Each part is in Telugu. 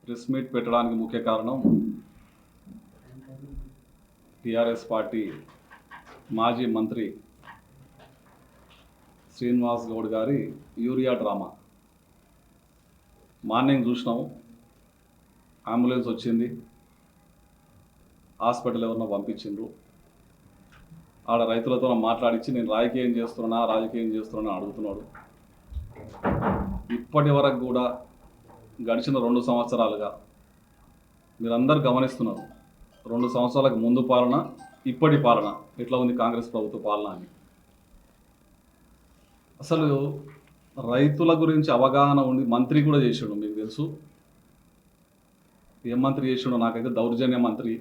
ప్రెస్ మీట్ పెట్టడానికి ముఖ్య కారణం టీఆర్ఎస్ పార్టీ మాజీ మంత్రి శ్రీనివాస్ గౌడ్ గారి యూరియా డ్రామా. మార్నింగ్ చూసినాము, అంబులెన్స్ వచ్చింది, హాస్పిటల్ ఎవరినో పంపించిండ్రు. ఆడ రైతులతో మాట్లాడించి నేను రాజకీయం చేస్తున్నా అడుగుతున్నాడు. ఇప్పటి వరకు కూడా గడిచిన 2 సంవత్సరాలుగా మీరందరూ గమనిస్తున్నారు, 2 సంవత్సరాలకు ముందు పాలన ఇప్పటి పాలన ఎట్లా ఉంది కాంగ్రెస్ ప్రభుత్వ పాలన అని. అసలు రైతుల గురించి అవగాహన ఉండి మంత్రి కూడా చేసాడు. మీకు తెలుసు ఏం మంత్రి చేసాడో నాకైతే దౌర్జన్య మంత్రి,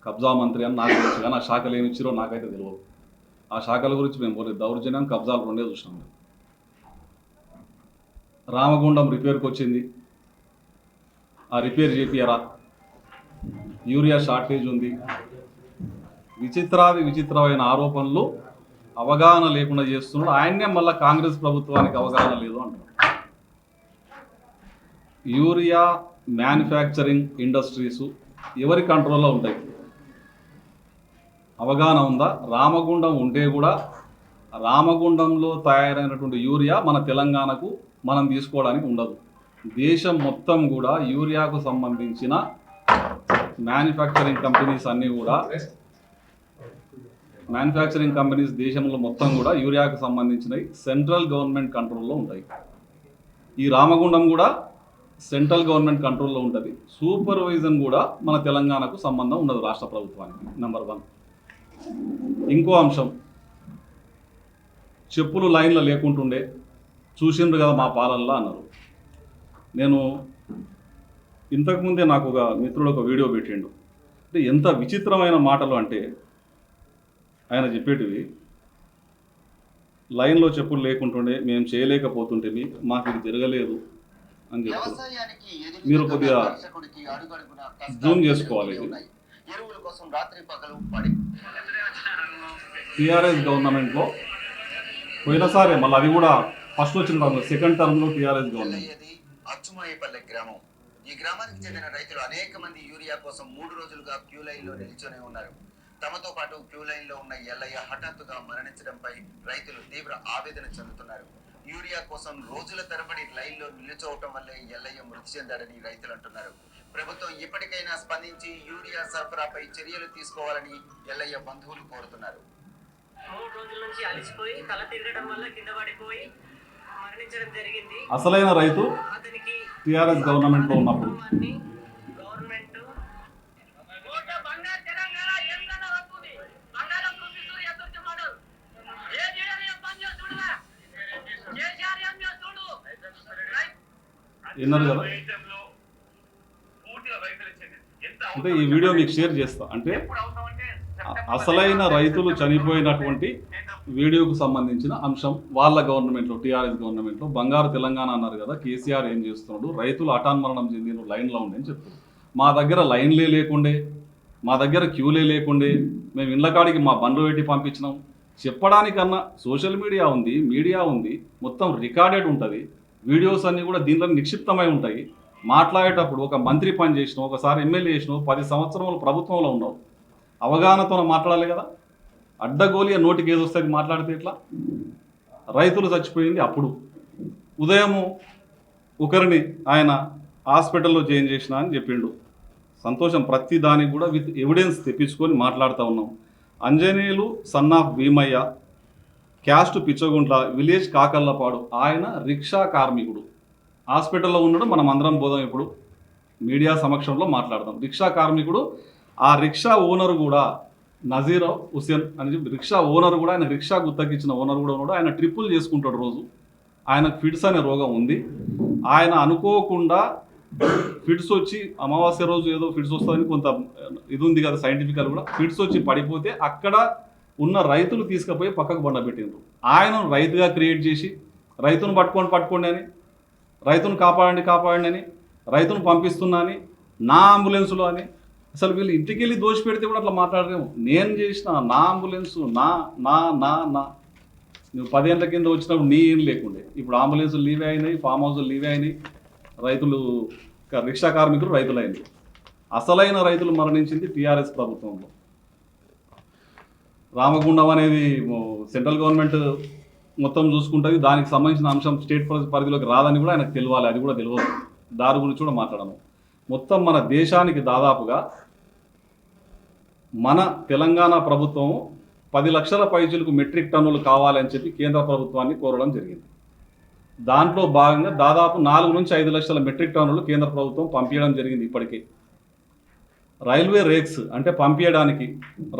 కబ్జా మంత్రి అని నాకు తెలుసు, కానీ ఆ శాఖలు ఏమి ఇచ్చారో నాకైతే తెలియదు. ఆ శాఖల గురించి మేము పోలేదు, దౌర్జన్యం కబ్జాలు రెండే చూసినాం. రామగుండం రిపేర్కి వచ్చింది, ఆ రిపేర్ చేపియరా, యూరియా షార్టేజ్ ఉంది, విచిత్రమైన ఆరోపణలు అవగాహన లేకుండా చేస్తున్నాడు. ఆయన్నే మళ్ళీ కాంగ్రెస్ ప్రభుత్వానికి అవగాహన లేదు అంటారు. యూరియా మ్యానుఫ్యాక్చరింగ్ ఇండస్ట్రీస్ ఎవరి కంట్రోల్లో ఉంటాయి? అవగాహన ఉందా? రామగుండం ఉంటే కూడా రామగుండంలో తయారైనటువంటి యూరియా మన తెలంగాణకు మనం తీసుకోవడానికి ఉండదు. దేశం మొత్తం కూడా యూరియాకు సంబంధించిన మ్యానుఫ్యాక్చరింగ్ కంపెనీస్ అన్నీ కూడా దేశంలో మొత్తం కూడా యూరియాకు సంబంధించినవి సెంట్రల్ గవర్నమెంట్ కంట్రోల్లో ఉంటాయి. ఈ రామగుండం కూడా సెంట్రల్ గవర్నమెంట్ కంట్రోల్లో ఉంటుంది. సూపర్వైజన్ కూడా మన తెలంగాణకు సంబంధం ఉండదు, రాష్ట్ర ప్రభుత్వానికి. నెంబర్ 1. ఇంకో అంశం, చెప్పులు లైన్లో లేకుంటుండే చూసిండ్రు కదా మా పాలనలో అన్నారు. నేను ఇంతకుముందే నాకు ఒక మిత్రుడు ఒక వీడియో పెట్టిండు. అంటే ఎంత విచిత్రమైన మాటలు అంటే, ఆయన చెప్పేటివి, లైన్లో చెప్పులు లేకుంటుండే మేము చేయలేకపోతుంటే మాకు ఇది జరగలేదు అని చెప్తారు. మీరు కొద్దిగా జూమ్ చేసుకోవాలి. టీఆర్ఎస్ గవర్నమెంట్లో పోయినసారి మళ్ళీ అది కూడా ఫస్ట్ వచ్చిన టర్మ్, సెకండ్ టర్మ్లో టీఆర్ఎస్ గవర్నమెంట్. అచ్చుమాయిపల్లె గ్రామం. ఈ గ్రామానికి చెందిన రైతులు అనేక మంది యూరియా కోసం 3 రోజులుగా క్యూ లైన్ లో నిల్చొని ఉన్నారు. తమతో పాటు క్యూ లైన్ లో ఉన్న ఎల్లయ్య హఠాత్తుగా మరణించడంపై రైతులు తీవ్ర ఆవేదన చెందుతున్నారు. యూరియా కోసం రోజుల తరబడి లైన్ లో నిల్చోవటం వల్లే ఎల్లయ్య మృతి చెందాడని రైతులు అంటున్నారు. ప్రభుత్వం ఇప్పటికైనా స్పందించి యూరియా సరఫరాపై చర్యలు తీసుకోవాలని ఎల్లయ్య బంధువులు కోరుతున్నారు. 3 రోజుల నుంచి అలసిపోయి తల తిరగడం వల్ల కింద పడిపోయి మరణించడం జరిగింది. అసలైన రైతు టీఆర్ఎస్ గవర్నమెంట్ లో ఉన్నప్పుడు విన్నారు కదా. అంటే ఈ వీడియో మీకు షేర్ చేస్తా. అంటే అసలైన రైతులు చనిపోయినటువంటి వీడియోకు సంబంధించిన అంశం వాళ్ళ గవర్నమెంట్లో, టీఆర్ఎస్ గవర్నమెంట్లో. బంగారు తెలంగాణ అన్నారు కదా, కేసీఆర్ ఏం చేస్తున్నాడు, రైతులు హఠాన్మరణం చెందిన లైన్లో ఉండే అని చెప్తారు. మా దగ్గర లైన్లే లేకుండే, మా దగ్గర క్యూలే లేకుండే, మేము ఇళ్ళ కాడికి మా బండ్లు పెట్టి పంపించినాం చెప్పడానికన్నా సోషల్ మీడియా ఉంది, మీడియా ఉంది, మొత్తం రికార్డెడ్ ఉంటుంది. వీడియోస్ అన్నీ కూడా దీంట్లో నిక్షిప్తమై ఉంటాయి. మాట్లాడేటప్పుడు ఒక మంత్రి పని చేసినావు, ఒకసారి ఎమ్మెల్యే చేసినావు, 10 సంవత్సరాలు ప్రభుత్వంలో ఉన్నావు, అవగాహనతో మాట్లాడాలి కదా. అడ్డగోలిగా నోటికి ఏది వస్తుంది మాట్లాడితే ఇట్లా. రైతులు చచ్చిపోయింది అప్పుడు, ఉదయము ఒకరిని ఆయన హాస్పిటల్లో జాయిన్ చేసిన అని చెప్పిండు. సంతోషం, ప్రతి దానికి కూడా విత్ ఎవిడెన్స్ తెప్పించుకొని మాట్లాడుతూ ఉన్నాం. Anjaneyulu son of Bheemaiah, caste Pichchaguntla, village Kakarlapadu, ఆయన రిక్షా కార్మికుడు, హాస్పిటల్లో ఉన్నాడు. మనం అందరం పోదాం, ఇప్పుడు మీడియా సమక్షంలో మాట్లాడదాం. రిక్షా కార్మికుడు, ఆ రిక్షా ఓనర్ కూడా నజీర్ హుసేన్ అని చెప్పి రిక్షా ఓనర్ కూడా, ఆయన రిక్షా గుత్తకిచ్చిన ఓనర్ కూడా ఉన్నాడు. ఆయన ట్రిప్పులు చేసుకుంటాడు రోజు. ఆయనకు ఫిట్స్ అనే రోగం ఉంది. ఆయన అనుకోకుండా ఫిట్స్ వచ్చి, అమావాస్య రోజు ఏదో ఫిట్స్ వస్తుందని కొంత ఇది ఉంది కదా సైంటిఫికల్ కూడా, ఫిట్స్ వచ్చి పడిపోతే అక్కడ ఉన్న రైతులు తీసుకుపోయి పక్కకు బండబెట్టిండ్రు. ఆయనను రైతుగా క్రియేట్ చేసి రైతును పట్టుకోండి అని, రైతును కాపాడండి అని, రైతును పంపిస్తున్నా అని, నా అంబులెన్సులో అని. అసలు వీళ్ళు ఇంటికి వెళ్ళి దోషి పెడితే కూడా అట్లా మాట్లాడరేమో. నేను చేసిన నా అంబులెన్సు, నా నా నా నా నువ్వు 10 ఏళ్ళ కింద వచ్చినప్పుడు నీ ఏం లేకుండే, ఇప్పుడు అంబులెన్సులు లీవే అయినాయి, ఫామ్ హౌస్లు లీవే అయినాయి, రైతులు రిక్షా కార్మికులు రైతులైంది. అసలైన రైతులు మరణించింది టీఆర్ఎస్ ప్రభుత్వంలో. రామగుండం అనేది సెంట్రల్ గవర్నమెంట్ మొత్తం చూసుకుంటుంది, దానికి సంబంధించిన అంశం స్టేట్ పరిధిలోకి రాదని కూడా ఆయనకు తెలియాలి, అది కూడా తెలియదు. దాని గురించి కూడా మాట్లాడము. మొత్తం మన దేశానికి దాదాపుగా మన తెలంగాణ ప్రభుత్వం 10 లక్షల పైచులకు మెట్రిక్ టన్నులు కావాలని చెప్పి కేంద్ర ప్రభుత్వాన్ని కోరడం జరిగింది. దాంట్లో భాగంగా దాదాపు 4 నుంచి 5 లక్షల మెట్రిక్ టన్నులు కేంద్ర ప్రభుత్వం పంపించడం జరిగింది ఇప్పటికే. రైల్వే రేక్స్ అంటే పంపించడానికి,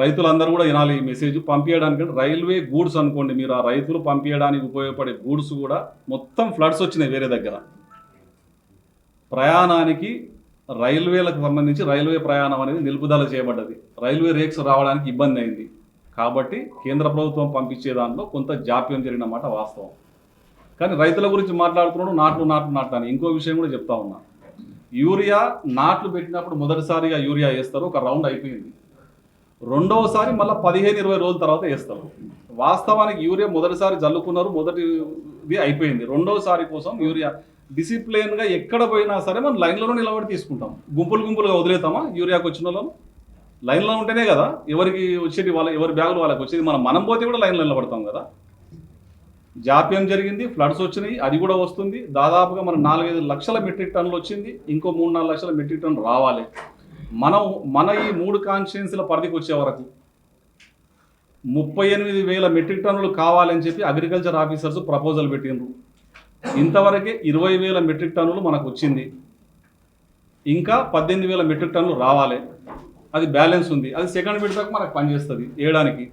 రైతులందరూ కూడా వినాలి ఈ మెసేజ్, పంపించడానికి అంటే రైల్వే గూడ్స్ అనుకోండి మీరు, ఆ రైతులు పంపించడానికి ఉపయోగపడే గూడ్స్ కూడా మొత్తం ఫ్లడ్స్ వచ్చినాయి వేరే దగ్గర. ప్రయాణానికి రైల్వేలకు సంబంధించి రైల్వే ప్రయాణం అనేది నిలుపుదల చేయబడ్డది, రైల్వే రేక్స్ రావడానికి ఇబ్బంది అయింది. కాబట్టి కేంద్ర ప్రభుత్వం పంపించే దాంట్లో కొంత జాప్యం జరిగినమాట వాస్తవం. కానీ రైతుల గురించి మాట్లాడుతున్నాడు, నాట్లు అని. ఇంకో విషయం కూడా చెప్తా ఉన్నా, యూరియా నాట్లు పెట్టినప్పుడు మొదటిసారిగా యూరియా వేస్తారు, ఒక రౌండ్ అయిపోయింది. రెండవసారి మళ్ళీ 15-20 రోజుల తర్వాత వేస్తారు. వాస్తవానికి యూరియా మొదటిసారి జల్లుకున్నారు, మొదటిది అయిపోయింది. రెండవసారి కోసం యూరియా డిసిప్లిన్గా ఎక్కడ పోయినా సరే మనం లైన్లలో నిలబడి తీసుకుంటాం. గుంపులుగా వదిలేతామా? యూరియాకి వచ్చిన వాళ్ళను లైన్లో ఉంటేనే కదా ఎవరికి వచ్చేది, ఎవరి బ్యాగులు వాళ్ళకి వచ్చేది. మనం పోతే కూడా లైన్లో నిలబడతాం కదా. జాప్యం జరిగింది, ఫ్లడ్స్ వచ్చినాయి, అది కూడా వస్తుంది. దాదాపుగా మన 4-5 లక్షల మెట్రిక్ టన్నులు వచ్చింది, ఇంకో 3-4 లక్షల మెట్రిక్ టన్నులు రావాలి. మన ఈ 3 కాన్స్టిట్యుయెన్సీల పరిధికి వచ్చే వరకు 38,000 మెట్రిక్ టన్నులు కావాలని చెప్పి అగ్రికల్చర్ ఆఫీసర్స్ ప్రపోజల్ పెట్టిండ్రు. ఇంతవరకే 20,000 మెట్రిక్ టన్నులు మనకు వచ్చింది, ఇంకా 18,000 మెట్రిక్ టన్నులు రావాలి. అది బ్యాలెన్స్ ఉంది, అది సెకండ్ విడతకు మనకు పనిచేస్తుంది వేయడానికి.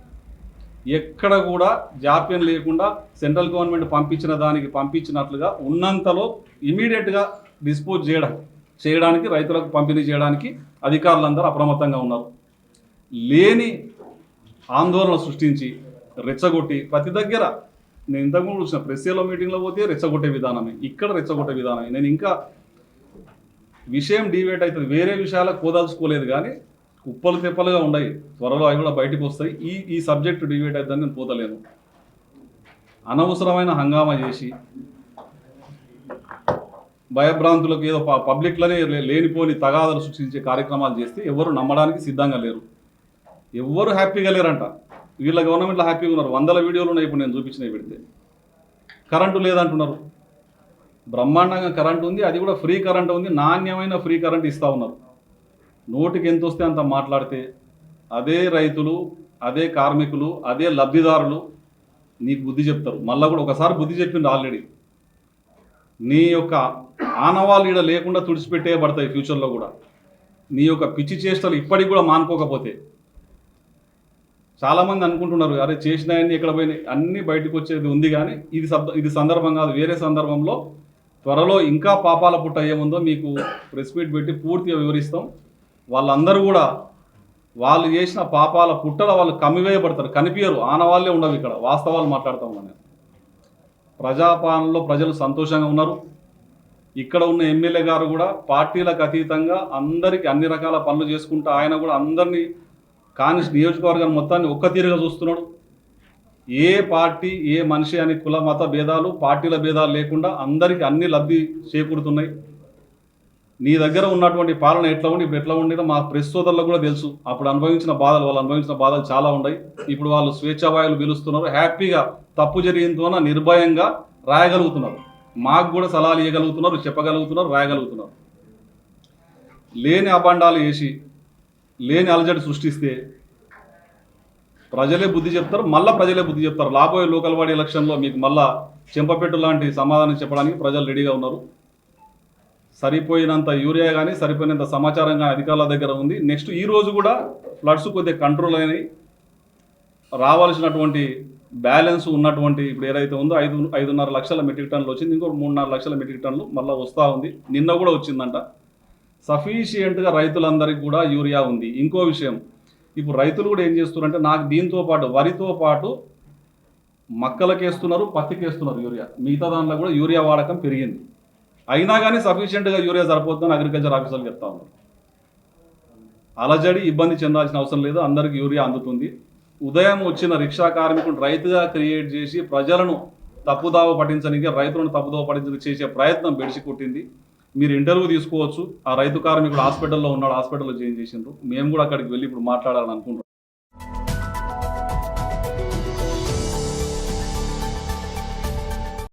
ఎక్కడ కూడా జాప్యం లేకుండా సెంట్రల్ గవర్నమెంట్ పంపించిన దానికి పంపించినట్లుగా ఉన్నంతలో ఇమీడియట్గా డిస్పోజ్ చేయడానికి రైతులకు పంపిణీ చేయడానికి అధికారులందరూ అప్రమత్తంగా ఉన్నారు. లేని ఆందోళన సృష్టించి రెచ్చగొట్టి ప్రతి దగ్గర, నేను ఇంతకుముందు చూసిన ప్రెస్లో మీటింగ్లో పోతే రెచ్చగొట్టే విధానమే, ఇక్కడ రెచ్చగొట్టే విధానమే. నేను ఇంకా విషయం డివేట్ అవుతుంది, వేరే విషయాలకు కోదలుచుకోలేదు, కానీ కుప్పలు తెప్పలుగా ఉన్నాయి, త్వరలో అవి కూడా బయటకు వస్తాయి. ఈ సబ్జెక్టు డివేట్ అవుతుందని నేను పోతలేను. అనవసరమైన హంగామా చేసి భయభ్రాంతులకు ఏదో పబ్లిక్లోనే లేనిపోని తగాదాలు సృష్టించే కార్యక్రమాలు చేస్తే ఎవరు నమ్మడానికి సిద్ధంగా లేరు, ఎవ్వరు హ్యాపీగా లేరంట. వీళ్ళ గవర్నమెంట్లో హ్యాపీగా ఉన్నారు. 100 వీడియోలు ఉన్నాయి ఇప్పుడు నేను చూపించినవి పెడితే. కరెంటు లేదంటున్నారు, బ్రహ్మాండంగా కరెంటు ఉంది, అది కూడా ఫ్రీ కరెంటు ఉంది, నాణ్యమైన ఫ్రీ కరెంట్ ఇస్తూ ఉన్నారు. నోటికి ఎంత వస్తే అంత మాట్లాడితే అదే రైతులు, అదే కార్మికులు, అదే లబ్ధిదారులు నీకు బుద్ధి చెప్తారు. మళ్ళీ కూడా ఒకసారి బుద్ధి చెప్పింది ఆల్రెడీ. నీ యొక్క ఆనవాళ్ళు ఈడ లేకుండా తుడిచిపెట్టేయబడతాయి ఫ్యూచర్లో కూడా. నీ యొక్క పిచ్చి చేష్టలు ఇప్పటికి కూడా మానుకోకపోతే. చాలామంది అనుకుంటున్నారు అరే చేసినాయని ఎక్కడ పోయినాయి, అన్నీ బయటకు వచ్చేది ఉంది. కానీ ఇది సందర్భం కాదు, వేరే సందర్భంలో త్వరలో ఇంకా పాపాల పుట్ట అయ్యేముందో మీకు ప్రెస్ మీట్ పెట్టి పూర్తిగా వివరిస్తాం. వాళ్ళందరూ కూడా వాళ్ళు చేసిన పాపాల పుట్టల వాళ్ళు కమ్మివేయబడతారు, కనిపించరు, ఆనవాళ్ళే ఉండవు. ఇక్కడ వాస్తవాలు మాట్లాడుతూ ఉన్నాను. ప్రజాపాలనలో ప్రజలు సంతోషంగా ఉన్నారు. ఇక్కడ ఉన్న ఎమ్మెల్యే గారు కూడా పార్టీలకు అతీతంగా అందరికీ అన్ని రకాల పనులు చేసుకుంటూ ఆయన కూడా అందరినీ నియోజకవర్గాన్ని మొత్తాన్ని ఒక్క తీరుగా చూస్తున్నాడు. ఏ పార్టీ ఏ మనిషి అని కుల మత భేదాలు పార్టీల భేదాలు లేకుండా అందరికీ అన్ని లబ్ధి చేకూరుతున్నాయి. నీ దగ్గర ఉన్నటువంటి పాలన ఎట్లా ఉండి ఇప్పుడు ఎట్లా ఉండినా మా ప్రెస్ సోదరులకు కూడా తెలుసు. అప్పుడు అనుభవించిన బాధలు, వాళ్ళు అనుభవించిన బాధలు చాలా ఉన్నాయి. ఇప్పుడు వాళ్ళు స్వేచ్ఛావాయులు పిలుస్తున్నారు, హ్యాపీగా తప్పు జరిగిందో నిర్భయంగా రాయగలుగుతున్నారు. మాకు కూడా సలహాలు ఇవ్వగలుగుతున్నారు, చెప్పగలుగుతున్నారు, రాయగలుగుతున్నారు. లేని అబండాలు వేసి లేని అలజడి సృష్టిస్తే ప్రజలే బుద్ధి చెప్తారు, మళ్ళీ ప్రజలే బుద్ధి చెప్తారు. రాబోయే లోకల్ బాడీ ఎలక్షన్లో మీకు మళ్ళా చెంపపెట్టు లాంటి సమాధానం చెప్పడానికి ప్రజలు రెడీగా ఉన్నారు. సరిపోయినంత యూరియా కానీ సరిపోయినంత సమాచారం కానీ అధికారుల దగ్గర ఉంది. నెక్స్ట్ ఈ రోజు కూడా ఫ్లడ్స్ కొద్దిగా కంట్రోల్ అయినాయి. రావాల్సినటువంటి బ్యాలెన్స్ ఉన్నటువంటి ఇప్పుడు ఏదైతే ఉందో 5.5 లక్షల మెట్రిక్ టన్నులు వచ్చింది, ఇంకో 3-4 లక్షల మెట్రిక్ టన్నులు మళ్ళీ వస్తూ ఉంది. నిన్న కూడా వచ్చిందంట. సఫిషియెంట్గా రైతులందరికీ కూడా యూరియా ఉంది. ఇంకో విషయం, ఇప్పుడు రైతులు కూడా ఏం చేస్తున్నారంటే నాకు దీంతో పాటు వరితో పాటు మక్కలకేస్తున్నారు, పత్తికేస్తున్నారు యూరియా. మిగతా దాంట్లో కూడా యూరియా వాడకం పెరిగింది. అయినా కానీ సఫిషియెంట్గా యూరియా సరిపోతుందని అగ్రికల్చర్ ఆఫీసర్లు చెప్తా ఉన్నారు. అలజడి ఇబ్బంది చెందాల్సిన అవసరం లేదు, అందరికీ యూరియా అందుతుంది. ఉదయం వచ్చిన రిక్షా కార్మికుడు రైతుగా క్రియేట్ చేసి ప్రజలను తప్పుదావ పట్టించడానికి, రైతులను తప్పుదావ పట్టించడానికి చేసే ప్రయత్నం బెడిసి కొట్టింది. మీరు ఇంటర్వ్యూ తీసుకోవచ్చు. ఆ రైతు కార్మికుడు హాస్పిటల్లో ఉన్నాడు, హాస్పిటల్లో జాయిన్ చేసిండ్రు. మేము కూడా అక్కడికి వెళ్ళి ఇప్పుడు మాట్లాడాలని అనుకుంటున్నాం.